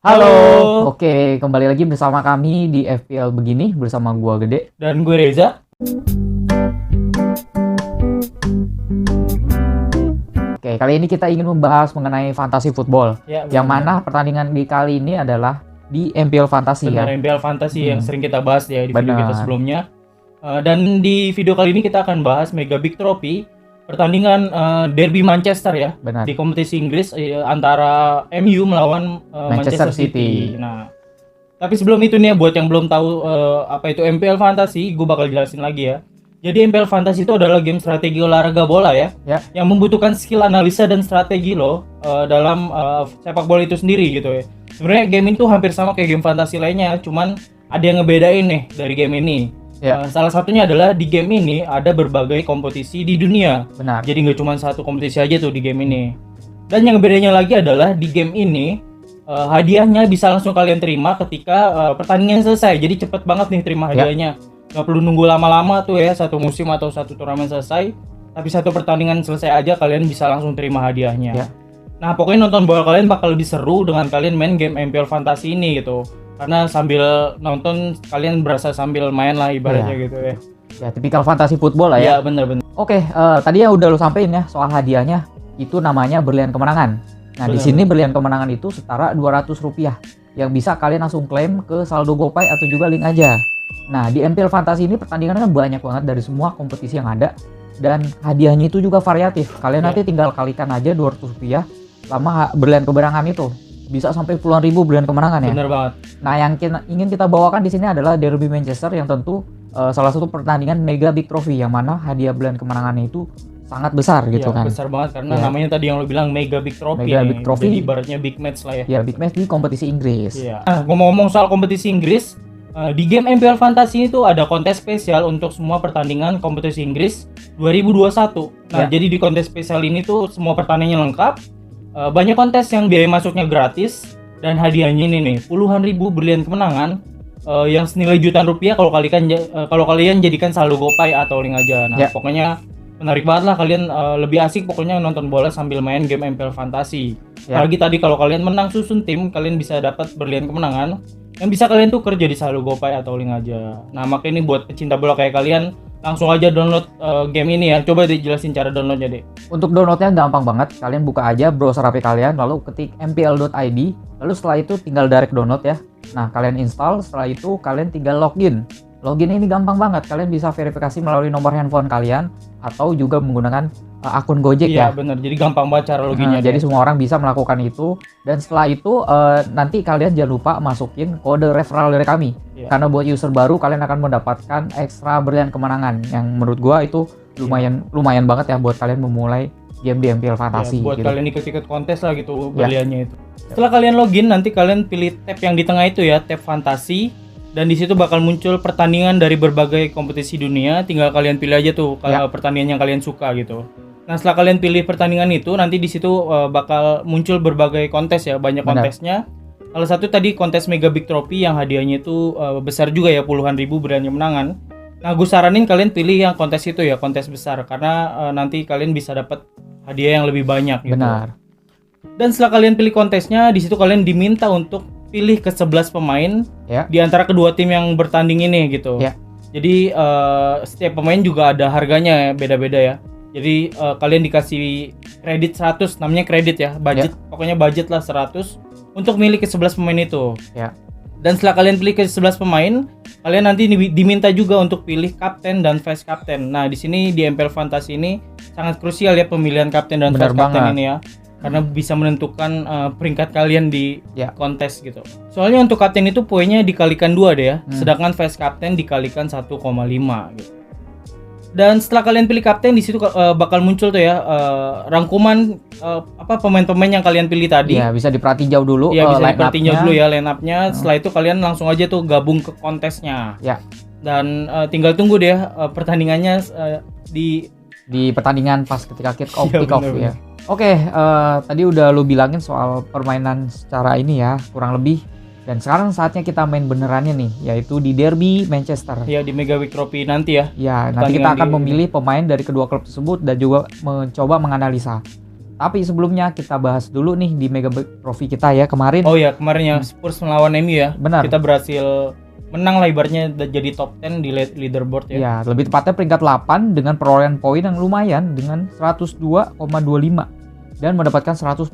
Halo. Halo. Oke, kembali lagi bersama kami di FPL Begini bersama gua Gede. Dan gue Reza. Oke, kali ini kita ingin membahas mengenai fantasi football. Ya, Yang mana pertandingan di kali ini adalah di MPL Fantasi benar, ya. MPL Fantasi yang sering kita bahas ya di video Benar. kita sebelumnya. Dan di video kali ini kita akan bahas Mega Big Trophy, pertandingan Derby Manchester ya. Benar. Di kompetisi Inggris antara MU melawan Manchester City. Nah, tapi sebelum itu nih ya, buat yang belum tahu apa itu MPL Fantasi, gue bakal jelasin lagi ya. Jadi MPL Fantasi itu adalah game strategi olahraga bola ya, yang membutuhkan skill analisa dan strategi loh dalam sepak bola itu sendiri gitu ya. Sebenarnya game itu hampir sama kayak game fantasi lainnya, cuman ada yang ngebedain nih dari game ini. Salah satunya adalah di game ini ada berbagai kompetisi di dunia. Benar. Jadi nggak cuma satu kompetisi aja tuh di game ini. Dan yang bedanya lagi adalah di game ini hadiahnya bisa langsung kalian terima ketika pertandingan selesai. Jadi cepet banget nih terima hadiahnya. Nggak perlu nunggu lama-lama tuh ya, satu musim atau satu turnamen selesai. Tapi satu pertandingan selesai aja kalian bisa langsung terima hadiahnya. Nah pokoknya nonton bola kalian bakal lebih seru dengan kalian main game MPL Fantasi ini gitu. Karena sambil nonton kalian berasa sambil main lah ibaratnya gitu ya. Ya, tipikal fantasi football lah ya. Iya bener-bener. Oke, tadi yang udah lu sampein ya soal hadiahnya, itu namanya berlian kemenangan. Nah, di sini berlian kemenangan itu setara Rp200 yang bisa kalian langsung klaim ke saldo GoPay atau juga link aja. Nah, di MPL Fantasi ini pertandingannya banyak banget dari semua kompetisi yang ada dan hadiahnya itu juga variatif. Kalian nanti tinggal kalikan aja Rp200 sama berlian kemenangan itu. Bisa sampai puluhan ribu berlian kemenangan ya. Bener banget. Nah, yang ingin kita bawakan di sini adalah Derby Manchester yang tentu salah satu pertandingan Mega Big Trophy yang mana hadiah berlian kemenangannya itu sangat besar gitu kan. Besar banget karena namanya tadi yang lo bilang Mega Big Trophy. Mega Big Trophy. Jadi ibaratnya big match lah ya. Ya, big match di kompetisi Inggris. Nah, ngomong-ngomong soal kompetisi Inggris, di game MPL Fantasi itu ada kontes spesial untuk semua pertandingan kompetisi Inggris 2021. Nah, jadi di kontes spesial ini tuh semua pertandingannya lengkap. Banyak kontes yang biaya masuknya gratis dan hadiahnya ini nih puluhan ribu berlian kemenangan yang senilai jutaan rupiah kalau kalian jadikan saldo GoPay atau link aja. Nah pokoknya menarik banget lah, kalian lebih asik pokoknya nonton bola sambil main game MPL Fantasi. Apalagi tadi kalau kalian menang susun tim, kalian bisa dapat berlian kemenangan yang bisa kalian tuker jadi saldo GoPay atau link aja. Nah makanya ini buat pecinta bola kayak kalian, langsung aja download game ini ya. Coba dijelasin cara downloadnya deh. Untuk downloadnya gampang banget. Kalian buka aja browser HP kalian, lalu ketik mpl.id, lalu setelah itu tinggal direct download ya. Nah, kalian install, setelah itu kalian tinggal login. Login ini gampang banget. Kalian bisa verifikasi melalui nomor handphone kalian atau juga menggunakan akun Gojek ya. Iya benar. Jadi gampang banget cara loginnya. Jadi semua orang bisa melakukan itu. Dan setelah itu nanti kalian jangan lupa masukin kode referral dari kami. Karena buat user baru kalian akan mendapatkan ekstra berlian kemenangan yang menurut gua itu lumayan banget ya buat kalian memulai game di MPL Fantasi. Buat gitu. kalian ikut-ikut kontes lah gitu berliannya itu. Setelah kalian login, nanti kalian pilih tab yang di tengah itu ya, tab Fantasi. Dan di situ bakal muncul pertandingan dari berbagai kompetisi dunia. Tinggal kalian pilih aja tuh pertandingan yang kalian suka gitu. Nah setelah kalian pilih pertandingan itu, nanti di situ bakal muncul berbagai kontes ya, banyak kontesnya. Salah satu tadi kontes Mega Big Trophy yang hadiahnya itu besar juga ya, puluhan ribu berlian kemenangan. Nah gue saranin kalian pilih yang kontes itu ya, kontes besar, karena nanti kalian bisa dapat hadiah yang lebih banyak gitu. Benar. Dan setelah kalian pilih kontesnya, di situ kalian diminta untuk pilih ke 11 pemain di antara kedua tim yang bertanding ini gitu. Jadi setiap pemain juga ada harganya ya, beda-beda ya. Jadi kalian dikasih kredit 100, namanya kredit ya, budget. Pokoknya budget lah 100 untuk milih ke 11 pemain itu. Dan setelah kalian pilih ke 11 pemain, kalian nanti diminta juga untuk pilih kapten dan vice kapten. Nah, di sini di MPL Fantasi ini sangat krusial ya pemilihan kapten dan vice kapten ini ya. Karena bisa menentukan peringkat kalian di kontes gitu. Soalnya untuk kapten itu poinnya dikalikan 2 deh ya. Sedangkan vice kapten dikalikan 1,5 gitu. Dan setelah kalian pilih kapten, di situ bakal muncul tuh ya rangkuman pemain-pemain yang kalian pilih tadi. Ya, bisa diperhatiin jauh dulu. Iya, bisa diperhatiin jauh dulu ya line up-nya. Setelah itu kalian langsung aja tuh gabung ke kontesnya. Dan tinggal tunggu deh pertandingannya di pertandingan pas ketika kick off ya. Oke, tadi udah lu bilangin soal permainan secara ini ya, kurang lebih. Dan sekarang saatnya kita main benerannya nih, yaitu di Derby Manchester. Ya, di Mega Big Trophy nanti ya. Ya, nanti kita akan memilih pemain dari kedua klub tersebut dan juga mencoba menganalisa. Tapi sebelumnya kita bahas dulu nih di Mega Big Trophy kita ya kemarin. Oh ya, kemarin yang Spurs melawan MU ya. Benar. Kita berhasil menang lah ibaratnya jadi top 10 di leaderboard ya. Ya, lebih tepatnya peringkat 8 dengan perolehan poin yang lumayan dengan 102,25 dan mendapatkan 142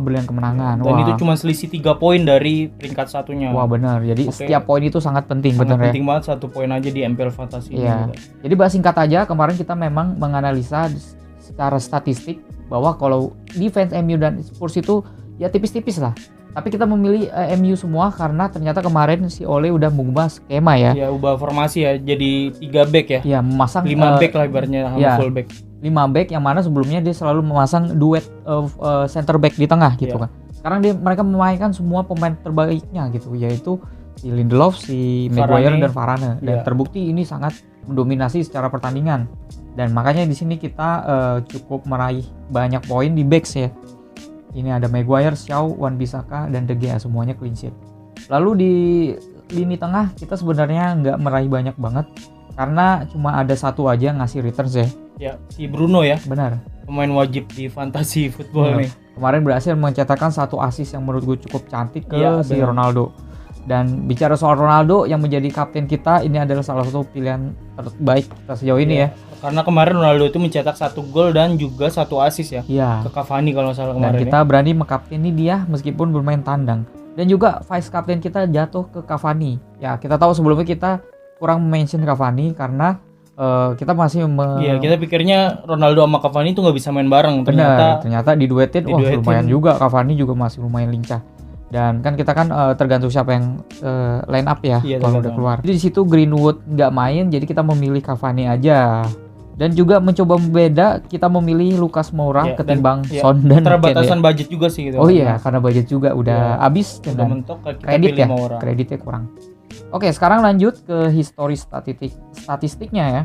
berlian kemenangan. Dan itu cuma selisih 3 poin dari peringkat satunya. Wah, benar. Jadi setiap poin itu sangat penting, benar ya. Penting banget 1 poin aja di MPL Fantasy ini. Gitu. Jadi bahas singkat aja, kemarin kita memang menganalisa secara statistik bahwa kalau defense MU dan Spurs itu ya tipis-tipis lah. Tapi kita memilih MU semua karena ternyata kemarin si Ole udah mengubah skema ya. Ya, ubah formasi ya, jadi 3 back ya. Ya, memasang 5 back lah ibaratnya, full back. 5 back yang mana sebelumnya dia selalu memasang duet center back di tengah gitu kan. Sekarang mereka memainkan semua pemain terbaiknya gitu, yaitu si Lindelof, si Maguire dan Varane. Dan terbukti ini sangat mendominasi secara pertandingan. Dan makanya di sini kita cukup meraih banyak poin di backs ya. Ini ada Maguire, Shaw, Wan-Bissaka dan De Gea, semuanya clean sheet. Lalu di lini tengah kita sebenarnya nggak meraih banyak banget karena cuma ada satu aja yang ngasih returns ya. Ya, si Bruno ya. Benar. Pemain wajib di fantasy football nih. Kemarin berhasil mencetakkan satu assist yang menurut gue cukup cantik ke si Ronaldo. Dan bicara soal Ronaldo yang menjadi kapten kita, ini adalah salah satu pilihan terbaik kita sejauh ini ya. Karena kemarin Ronaldo itu mencetak 1 gol dan juga 1 assist ya. Ke Cavani kalau salah kemarin. Dan kita berani mengkapteni dia meskipun bermain tandang. Dan juga vice kapten kita jatuh ke Cavani. Ya, kita tahu sebelumnya kita kurang mention Cavani karena kita masih kita pikirnya Ronaldo sama Cavani itu nggak bisa main bareng. Ternyata diduetin. Wah, lumayan juga. Cavani juga masih lumayan lincah. Dan kan kita kan tergantung siapa yang line up ya kalau udah keluar. Jadi di situ Greenwood nggak main, jadi kita memilih Cavani aja. Dan juga mencoba membeda, kita memilih Lucas Moura ketimbang Son dan keterbatasan budget juga sih gitu. Oh iya, karena budget juga udah habis dengan kreditnya kurang. Oke, sekarang lanjut ke histori statistiknya ya.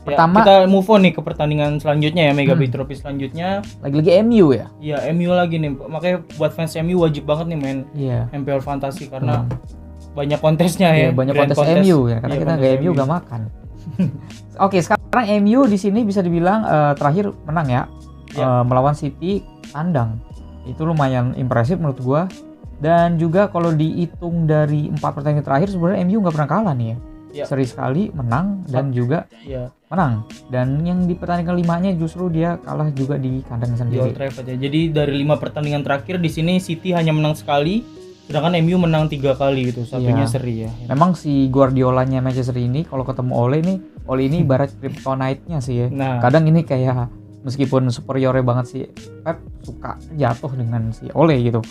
Pertama kita move on nih ke pertandingan selanjutnya ya, Mega Big Trophy selanjutnya. Lagi-lagi MU ya? Iya, MU lagi nih. Makanya buat fans MU wajib banget nih main MPL Fantasy karena banyak kontesnya ya. Banyak kontes MU ya, karena kita nggak MU nggak makan. Oke, sekarang MU di sini bisa dibilang terakhir menang ya. Melawan City tandang. Itu lumayan impresif menurut gua. Dan juga kalau dihitung dari 4 pertandingan terakhir sebenarnya MU nggak pernah kalah nih ya. Seri sekali menang dan juga menang. Dan yang di pertandingan 5-nya justru dia kalah juga di kandang sendiri. Jadi dari 5 pertandingan terakhir di sini City hanya menang sekali, sedangkan MU menang 3 kali gitu. Satunya seri ya. Memang si Guardiolanya Manchester ini kalau ketemu Ole ini ibarat kryptonite-nya sih ya. Kadang ini kayak meskipun superiornya banget si Pep suka jatuh dengan si Ole gitu.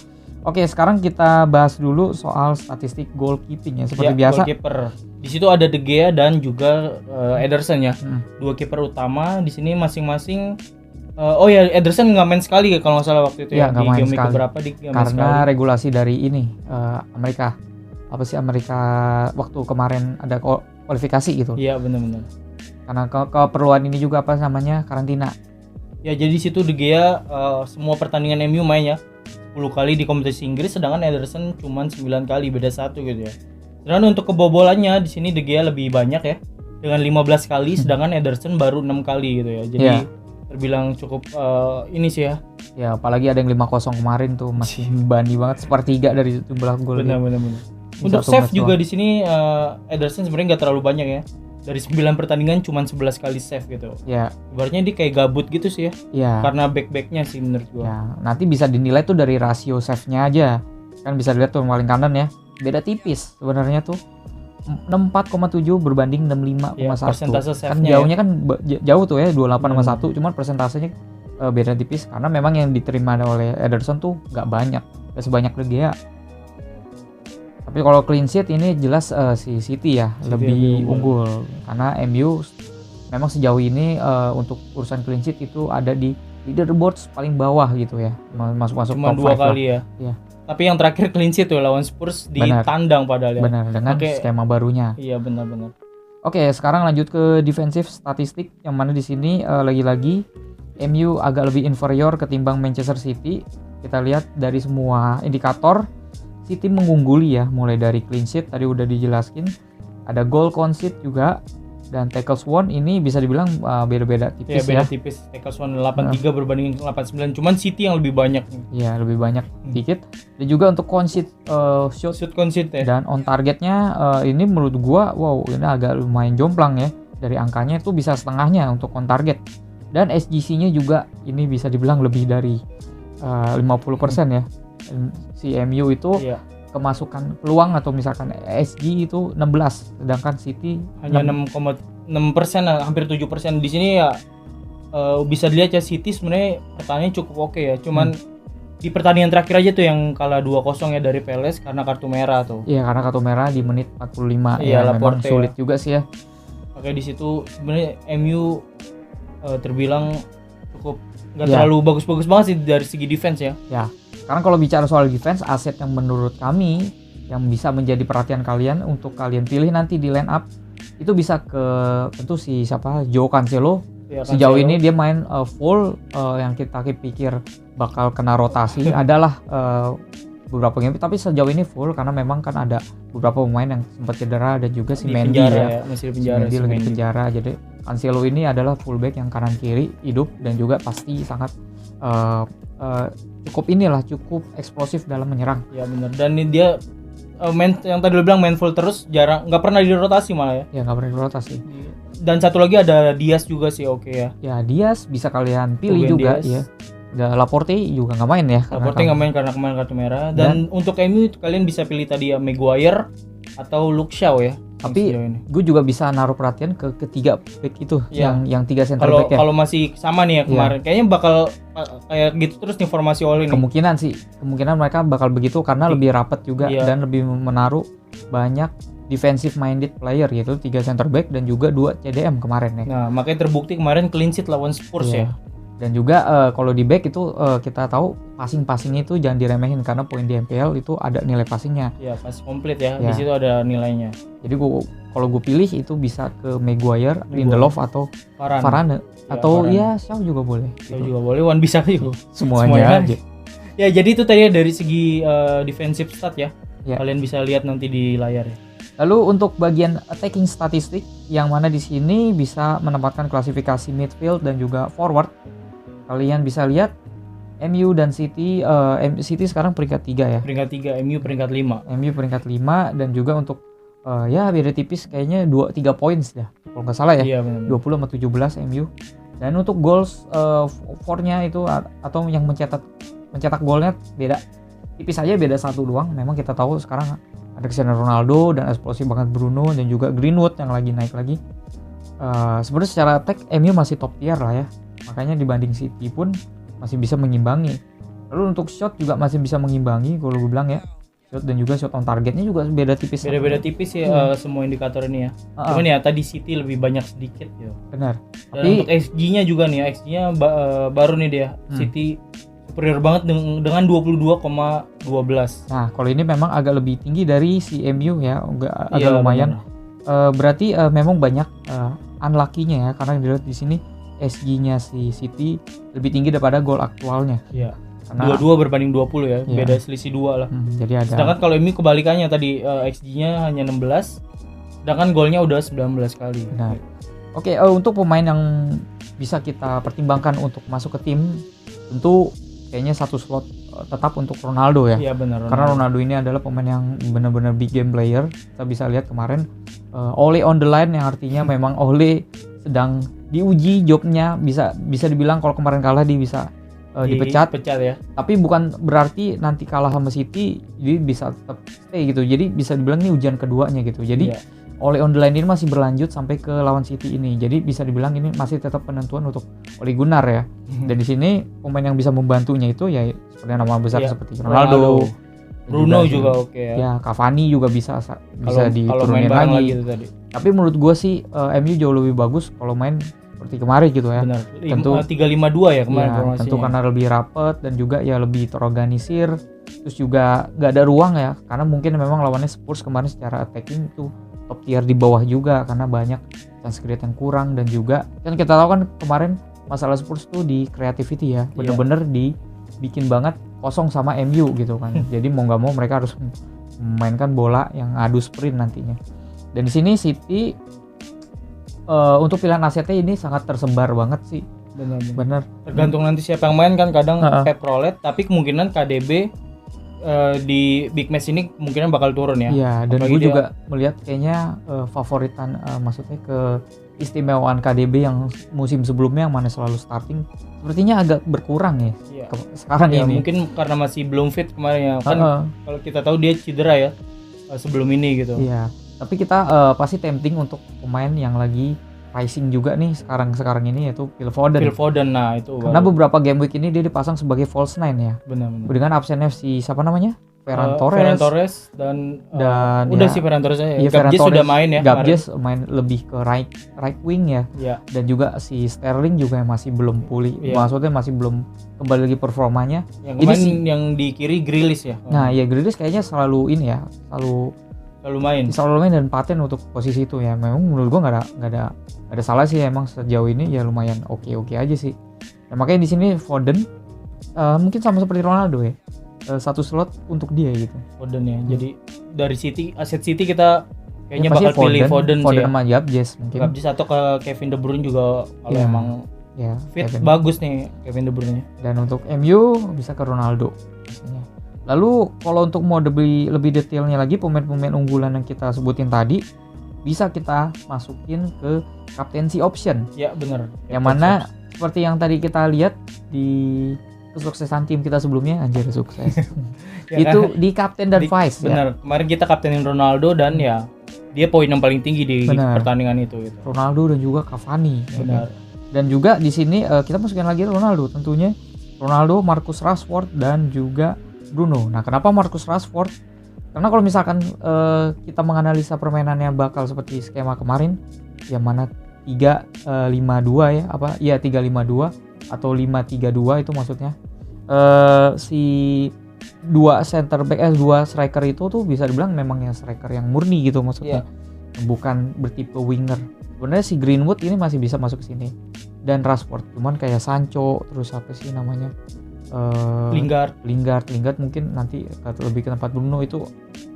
Oke, sekarang kita bahas dulu soal statistik goalkeeping ya. Seperti biasa. Goalkeeper. Di situ ada De Gea dan juga Ederson ya. 2 kiper utama di sini masing-masing. Ederson nggak main sekali kalau nggak salah waktu itu ya. Di game keberapa karena regulasi dari ini Amerika. Apa sih Amerika waktu kemarin ada kualifikasi gitu. Iya, benar-benar. Karena keperluan ini juga apa namanya karantina. Ya, jadi di situ De Gea semua pertandingan MU main ya. 10 kali di kompetisi Inggris, sedangkan Ederson cuma 9 kali, beda 1 gitu ya. Sedangkan untuk kebobolannya di sini De Gea lebih banyak ya, dengan 15 kali, sedangkan Ederson baru 6 kali gitu ya. Jadi terbilang cukup ini sih ya. Ya, apalagi ada yang 5-0 kemarin tuh masih bandi banget, sepertiga dari jumlah gol. Benar. Untuk save juga di sini Ederson sebenarnya nggak terlalu banyak ya. Dari 9 pertandingan cuma 11 kali save gitu. Ya. Ibaratnya dia kayak gabut gitu sih ya. Iya. Karena back-backnya sih menurut gua. Ya, nanti bisa dinilai tuh dari rasio save-nya aja. Kan bisa dilihat tuh paling kanan ya. Beda tipis sebenarnya tuh. 64,7 berbanding 65,1. Ya, persentase kan jauhnya kan jauh tuh ya 28 sama 1, cuman persentasenya beda tipis karena memang yang diterima oleh Ederson tuh nggak banyak. Gak sebanyak De Gea. Tapi kalau clean sheet ini jelas si City ya lebih unggul karena MU memang sejauh ini untuk urusan clean sheet itu ada di leaderboard paling bawah gitu ya, masuk cuma top 2 kali ya. Tapi yang terakhir clean sheet tuh lawan Spurs di tandang padahal ya. Benar, dengan skema barunya. Iya, benar. Oke, sekarang lanjut ke defensive statistik yang mana di sini lagi-lagi MU agak lebih inferior ketimbang Manchester City. Kita lihat dari semua indikator City mengungguli ya, mulai dari clean sheet tadi udah dijelaskin, ada goal concede juga, Dan tackles won ini bisa dibilang beda-beda tipis beda tipis. Tackles won 83 berbanding 89. Cuman City yang lebih banyak nih. Iya, lebih banyak dikit. Dan juga untuk concede shoot concede ya. Dan on targetnya ini menurut gua ini agak lumayan jomplang ya. Dari angkanya itu bisa setengahnya untuk on target. Dan SGC-nya juga ini bisa dibilang lebih dari 50% ya. Si MU itu kemasukan peluang atau misalkan SG itu 16, sedangkan City hanya 6,6%, hampir 7%. Di sini ya bisa dilihat ya, City sebenarnya pertandingan cukup oke ya. Cuman di pertandingan terakhir aja tuh yang kalah 2-0 ya dari Palace karena kartu merah tuh. Iya, karena kartu merah di menit 45 memang sulit juga sih ya. Oke, di situ sebenarnya MU terbilang cukup nggak terlalu bagus-bagus banget sih dari segi defense ya. Ya. Karena kalau bicara soal defense, aset yang menurut kami yang bisa menjadi perhatian kalian untuk kalian pilih nanti di line up itu bisa ke tentu si Joao Cancelo. Sejauh ini dia main full, yang kita pikir bakal kena rotasi adalah beberapa game, tapi sejauh ini full karena memang kan ada beberapa pemain yang sempat cedera dan juga si Mendy masih di penjara, Mendy lagi di penjara. Jadi Cancelo ini adalah fullback yang kanan kiri hidup dan juga pasti sangat cukup eksplosif dalam menyerang. Ya benar. Dan ini dia yang tadi lo bilang main full terus, jarang, nggak pernah dirotasi malah ya. Ya nggak pernah dirotasi. Dan satu lagi ada Diaz juga sih, oke ya. Ya Diaz bisa kalian pilih juga ya. Laporte juga nggak main ya. Laporte nggak main karena kemarin kartu merah. Dan untuk MU kalian bisa pilih tadi ya Maguire atau Luke Shaw ya. Tapi gue juga bisa naruh perhatian ke ketiga back itu yang 3 center back ya. Kalau masih sama nih ya kemarin, kayaknya bakal kayak gitu terus nih formasi Ole ini. Kemungkinan mereka bakal begitu karena lebih rapat juga dan lebih menaruh banyak defensive minded player, yaitu 3 center back dan juga 2 CDM kemarin ya. Nah, makanya terbukti kemarin clean sheet lawan Spurs ya. Dan juga kalau di back itu kita tahu passing itu jangan diremehin karena poin di MPL itu ada nilai passingnya. Iya, pas komplit ya. Di situ ada nilainya. Jadi kalau gue pilih itu bisa ke Maguire, Lindelof atau Varane atau Shaw juga boleh. Shaw juga boleh, Wan bisa juga. Semuanya aja. Ya, jadi itu tadi dari segi defensive stat ya. Kalian bisa lihat nanti di layar ya. Lalu untuk bagian attacking statistik yang mana di sini bisa menempatkan klasifikasi midfield dan juga forward. Kalian bisa lihat MU dan City sekarang peringkat 3 ya. Peringkat 3, MU peringkat 5. MU peringkat 5 dan juga untuk beda tipis kayaknya 2-3 poin dah. Kalau nggak salah ya. Iya, benar. 20 sama 17 MU. Dan untuk goals for-nya itu atau yang mencetak golnya beda. Tipis aja beda 1 doang. Memang kita tahu sekarang ada Cristiano Ronaldo dan eksplosif banget Bruno dan juga Greenwood yang lagi naik lagi. Sebenarnya secara attack MU masih top tier lah ya. Makanya dibanding City pun masih bisa mengimbangi. Lalu untuk shot juga masih bisa mengimbangi kalau gue bilang ya. Shot dan juga shot on targetnya juga beda tipis. Beda-beda tipis ya semua indikator ini ya. Cuman ya tadi City lebih banyak sedikit ya. Benar. Dan untuk XG-nya juga nih, XG-nya baru nih dia. City superior banget dengan 22,12. Nah, kalau ini memang agak lebih tinggi dari si MU ya, agak lumayan. Berarti memang banyak unlucky-nya ya, karena dilihat di sini SG-nya si City lebih tinggi daripada gol aktualnya. Iya. 22 berbanding 20 ya, beda selisih 2 lah. Jadi ada. Sedangkan kalau MU kebalikannya tadi XG-nya hanya 16, sedangkan golnya udah 19 kali. Benar. Oke, untuk pemain yang bisa kita pertimbangkan untuk masuk ke tim, tentu kayaknya satu slot tetap untuk Ronaldo ya. Iya benar. Karena Ronaldo ini adalah pemain yang benar-benar big game player. Kita bisa lihat kemarin Ole on the line, yang artinya memang Ole sedang diuji jobnya. Bisa dibilang kalau kemarin kalah dia bisa dipecat ya. Tapi bukan berarti nanti kalah sama City jadi bisa tetap stay gitu. Jadi bisa dibilang ini ujian keduanya gitu. Jadi Ole on the line ini masih berlanjut sampai ke lawan City ini. Jadi bisa dibilang ini masih tetap penentuan untuk Ole Gunnar ya. Dan di sini pemain yang bisa membantunya itu ya seperti nama besar seperti Ronaldo. Bruno juga oke ya. Ya, Cavani juga bisa diturunin lagi. Tadi. Tapi menurut gue sih MU jauh lebih bagus kalau main seperti kemarin gitu ya. Benar. Tentu 3-5-2 ya kemarin formasinya. Tentu karena lebih rapat dan juga ya lebih terorganisir. Terus juga nggak ada ruang ya, karena mungkin memang lawannya Spurs kemarin secara attacking itu top tier di bawah juga karena banyak chance create yang kurang. Dan juga kan kita tahu kan kemarin masalah Spurs tuh di creativity ya, bener-bener dibikin banget kosong sama MU gitu kan. Jadi mau nggak mau mereka harus memainkan bola yang adu sprint nantinya. Dan di sini City untuk pilihan asetnya ini sangat tersebar banget sih. Bener. Tergantung nanti siapa yang main kan, kadang Pep roulette, tapi kemungkinan KDB di big match ini kemungkinan bakal turun ya. Iya, dan gue juga melihat kayaknya favoritan maksudnya keistimewaan KDB yang musim sebelumnya yang mana selalu starting sepertinya agak berkurang ya. Iya. Sekarang ya, ini. Mungkin karena masih belum fit kemarin ya. Kan kalau kita tahu dia cedera ya sebelum ini gitu. Iya. Tapi kita pasti tempting untuk pemain yang lagi rising juga nih sekarang ini, yaitu Phil Foden. Nah itu. Karena beberapa game week ini dia dipasang sebagai false nine ya. Benar. Dengan absennya si siapa namanya? Ferran Torres dan udah si Ferran Torres ya. Gabjes sudah main ya. Gabjes main lebih ke right wing ya. Iya. Dan juga si Sterling juga masih belum pulih. Iya. Maksudnya masih belum kembali lagi performanya. Yang kemarin yang di kiri Grealish ya. Nah, ya Grealish kayaknya selalu ini ya, selalu main dan paten untuk posisi itu ya. Memang menurut gua nggak ada salah sih, emang sejauh ini ya lumayan oke aja sih. Nah, makanya di sini Foden mungkin sama seperti Ronaldo ya. Satu slot untuk dia gitu. Foden ya. Jadi dari aset City kita kayaknya bakal pilih Foden sih. Sama Gabjes mungkin. Gabjes atau ke Kevin De Bruyne juga kalau emang fit Kevin. Bagus nih Kevin De Bruyne. Dan untuk MU bisa ke Ronaldo pastinya. Lalu kalau untuk mau lebih detailnya lagi pemain-pemain unggulan yang kita sebutin tadi bisa kita masukin ke captaincy option. Ya benar. Yang mana seperti yang tadi kita lihat di kesuksesan tim kita sebelumnya, anjir sukses. Ya itu kan? Di captain dan vice. Benar. Ya. Kemarin kita kaptenin Ronaldo dan ya dia poin yang paling tinggi di pertandingan itu. Gitu. Ronaldo dan juga Cavani. Benar. Ya. Dan juga di sini kita masukin lagi Ronaldo tentunya. Ronaldo, Marcus Rashford dan juga Bruno. Nah, kenapa Marcus Rashford? Karena kalau misalkan kita menganalisa permainannya bakal seperti skema kemarin, yang mana 3-5-2 ya, 3-5-2 atau 5-3-2 itu maksudnya. Si dua striker itu tuh bisa dibilang memang yang striker yang murni gitu maksudnya. Bukan bertipe winger. Sebenarnya si Greenwood ini masih bisa masuk ke sini. Dan Rashford, cuman kayak Sancho, terus apa sih namanya? Lingard mungkin nanti lebih ke tempat Bruno itu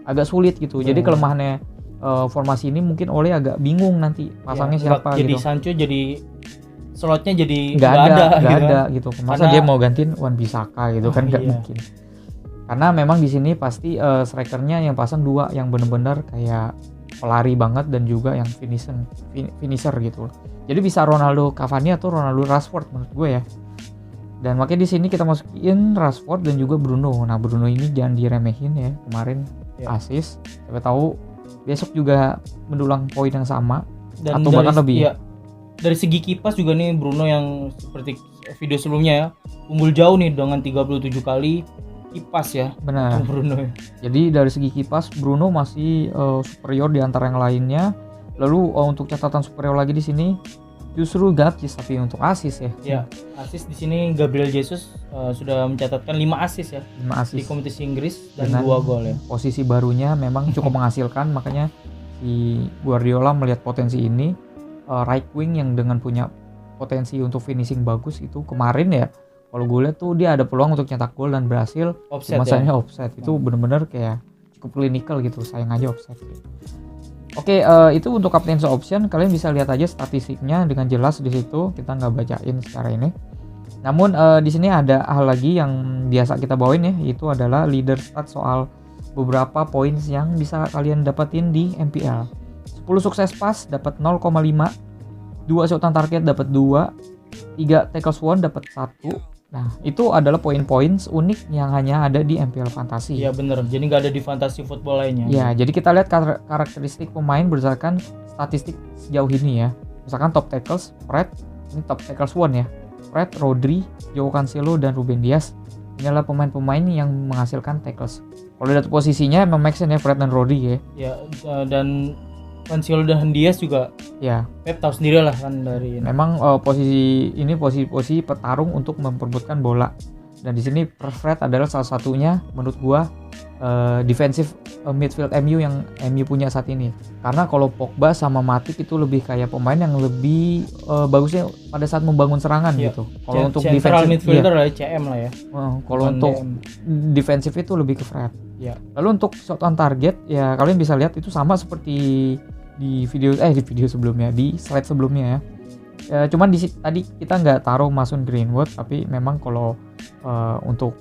agak sulit gitu. Jadi kelemahannya formasi ini mungkin Ole agak bingung nanti pasangnya siapa jadi gitu. Sancho jadi slotnya jadi nggak ada gitu. Masa dia mau gantiin Wan-Bissaka gitu kan nggak mungkin. Karena memang di sini pasti strikernya yang pasang dua yang benar-benar kayak pelari banget dan juga yang finisher gitu. Jadi bisa Ronaldo Cavani atau Ronaldo Rashford menurut gue ya. Dan makanya di sini kita masukin Rashford dan juga Bruno. Nah, Bruno ini jangan diremehin ya. Kemarin assist, siapa tahu besok juga mendulang poin yang sama dan atau bahkan lebih. Iya. Dari segi kipas juga nih Bruno yang seperti video sebelumnya ya, unggul jauh nih dengan 37 kali kipas ya. Benar. Bruno ya. Jadi dari segi kipas Bruno masih superior di antara yang lainnya. Lalu untuk catatan superior lagi di sini justru Gabjes, tapi untuk assist ya. Ya, assist di sini Gabriel Jesus sudah mencatatkan 5 assist ya. 5 assist di kompetisi Inggris dan 2 gol ya. Posisi barunya memang cukup menghasilkan, makanya si Guardiola melihat potensi ini. Right wing yang dengan punya potensi untuk finishing bagus itu kemarin ya. Kalau gue lihat tuh dia ada peluang untuk nyetak gol dan berhasil. Masanya offset itu benar-benar kayak cukup klinikal gitu, sayang aja offset. Oke, itu untuk captain's option. Kalian bisa lihat aja statistiknya dengan jelas di situ. Kita nggak bacain secara ini. Namun di sini ada hal lagi yang biasa kita bawain ya, itu adalah leader stat soal beberapa points yang bisa kalian dapetin di MPL. 10 sukses pass dapat 0,5, 2 shot on target dapat 2, 3 tackles won dapat 1. Nah, itu adalah poin-poin unik yang hanya ada di MPL Fantasi. Iya benar, jadi nggak ada di Fantasi Football lainnya. Ya, jadi kita lihat karakteristik pemain berdasarkan statistik sejauh ini ya. Misalkan top tackles, Fred, ini top tackles won ya. Fred, Rodri, Joao Cancelo, dan Ruben Dias. Ini adalah pemain-pemain yang menghasilkan tackles. Kalau lihat posisinya memang make sense ya Fred dan Rodri ya. Ya, dan Cancelo dan Dias juga ya. Pep tahu sendiri lah kan dari ini. Memang posisi petarung untuk memperebutkan bola. Dan di sini Fred adalah salah satunya menurut gua defensive midfield MU yang MU punya saat ini. Karena kalau Pogba sama Matic itu lebih kayak pemain yang lebih bagusnya pada saat membangun serangan gitu. Kalau untuk defensive midfielder lah CM lah ya. Kalau untuk defensif itu lebih ke Fred. Ya. Lalu untuk shot on target ya kalian bisa lihat itu sama seperti di video sebelumnya, di slide sebelumnya ya. Cuman tadi kita nggak taruh Mason Greenwood, tapi memang kalau untuk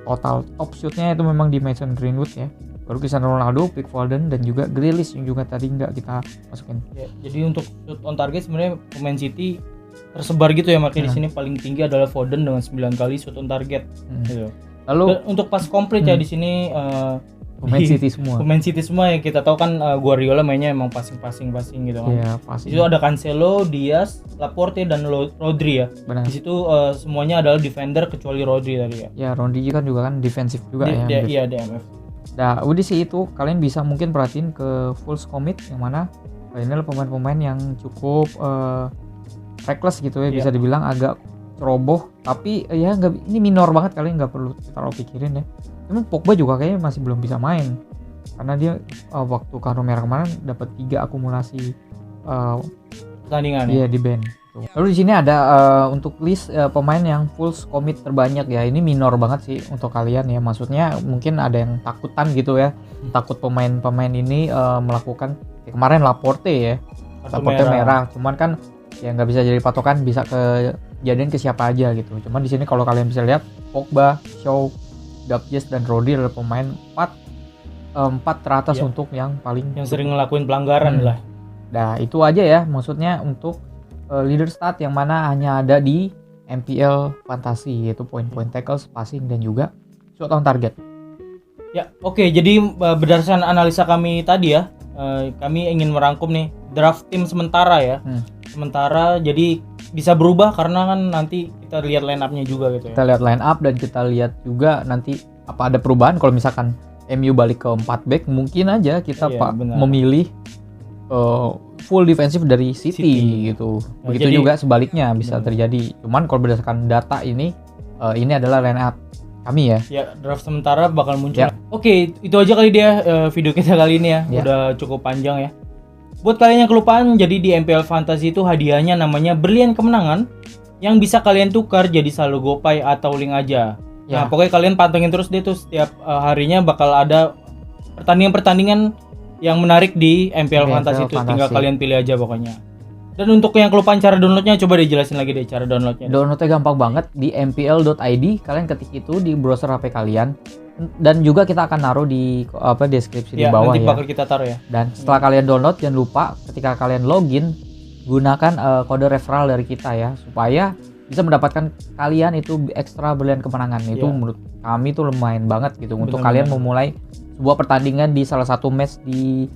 total top shootnya itu memang di Mason Greenwood ya. Baru Cristiano Ronaldo, Pick Foden, dan juga Grealish yang juga tadi nggak kita masukin. Ya, jadi untuk shoot on target sebenarnya pemain City tersebar gitu ya, makanya di sini paling tinggi adalah Foden dengan 9 kali shoot on target. Gitu. Lalu untuk pas komplit ya di sini pemain City semua. Pemain City semua ya, kita tahu kan Guardiola mainnya emang passing gitu kan. Iya, passing. Itu ada Cancelo, Diaz, Laporte, dan Rodri ya. Benar. Di situ semuanya adalah defender kecuali Rodri tadi ya. Ya, Rodri kan juga kan defensif juga ya. Iya, DMF. Nah, udah sih itu, kalian bisa mungkin perhatiin ke full commit yang mana ini adalah pemain-pemain yang cukup reckless gitu ya, bisa dibilang agak ceroboh, tapi ya nggak, ini minor banget, kalian nggak perlu terlalu pikirin ya. Cuma Pogba juga kayaknya masih belum bisa main karena dia waktu kartu merah kemarin dapat 3 akumulasi pertandingan ya di ban. Lalu di sini ada untuk list pemain yang full commit terbanyak ya. Ini minor banget sih untuk kalian ya. Maksudnya mungkin ada yang takutan gitu ya. Takut pemain-pemain ini melakukan kemarin Laporte ya. Laporte merah. Cuman kan ya nggak bisa jadi patokan, bisa kejadian ke siapa aja gitu. Cuman di sini kalau kalian bisa lihat Pogba, Shaw, Gakpo dan Rodri adalah pemain 4 teratas untuk yang paling sering ngelakuin pelanggaran lah. Nah, itu aja ya maksudnya untuk leader stat yang mana hanya ada di MPL Fantasi, yaitu poin-poin tackles, passing, dan juga shot on target. Ya, oke. Jadi berdasarkan analisa kami tadi ya, kami ingin merangkum nih draft tim sementara ya. Sementara jadi bisa berubah karena kan nanti kita lihat line up-nya juga gitu ya. Kita lihat line up dan kita lihat juga nanti apa ada perubahan. Kalau misalkan MU balik ke 4 back, mungkin aja kita memilih full defensif dari City gitu. Begitu jadi, juga sebaliknya bisa terjadi. Cuman kalau berdasarkan data ini adalah line up kami ya. Ya, draft sementara bakal muncul. Ya. Oke, itu aja kali dia video kita kali ini ya. Udah cukup panjang ya. Buat kalian yang kelupaan, jadi di MPL Fantasy itu hadiahnya namanya berlian kemenangan yang bisa kalian tukar jadi saldo GoPay atau link aja. Nah, pokoknya kalian pantengin terus deh tuh, setiap harinya bakal ada pertandingan-pertandingan yang menarik di MPL Fantasy itu. Tinggal kalian pilih aja pokoknya. Dan untuk yang kelupaan cara downloadnya, coba dijelasin lagi deh cara downloadnya. Downloadnya gampang banget di mpl.id. Kalian ketik itu di browser HP kalian. Dan juga kita akan naruh di deskripsi di bawah nanti bakal kita taruh ya. Dan setelah kalian download, jangan lupa ketika kalian login gunakan kode referral dari kita ya, supaya bisa mendapatkan kalian itu ekstra berlian kemenangan. Itu menurut kami tuh lumayan banget gitu untuk kalian memulai sebuah pertandingan di salah satu match di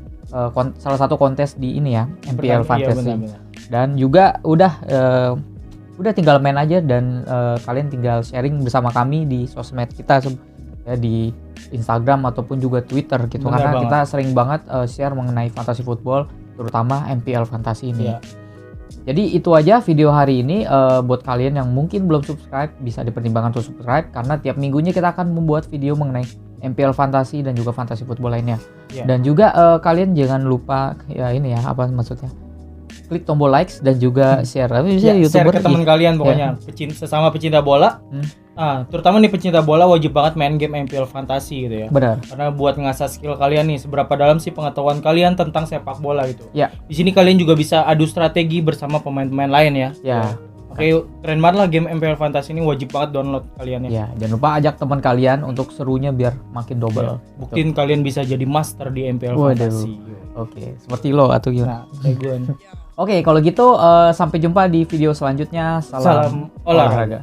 salah satu kontes di ini ya, MPL Fantasy. Dan juga udah tinggal main aja dan kalian tinggal sharing bersama kami di sosmed kita ya, di Instagram ataupun juga Twitter gitu. Karena kita sering banget share mengenai fantasy football, terutama MPL Fantasy ini. Jadi itu aja video hari ini. Buat kalian yang mungkin belum subscribe, bisa dipertimbangkan untuk subscribe karena tiap minggunya kita akan membuat video mengenai MPL Fantasy dan juga fantasy football lainnya. Dan juga kalian jangan lupa ya ini ya, apa maksudnya, klik tombol likes dan juga share. Share ke teman kalian pokoknya, sesama pecinta bola. Terutama nih pecinta bola wajib banget main game MPL Fantasy gitu ya. Benar. Karena buat ngasah skill kalian nih, seberapa dalam sih pengetahuan kalian tentang sepak bola gitu. Ya. Di sini kalian juga bisa adu strategi bersama pemain-pemain lain ya. Oke, keren banget lah game MPL Fantasy ini, wajib banget download kalian ya. Jangan lupa ajak teman kalian untuk serunya biar makin double. Buktiin kalian bisa jadi master di MPL Fantasy. Oke, seperti lo atau gimana? Kayak gue. Oke, kalau gitu sampai jumpa di video selanjutnya. Salam olahraga.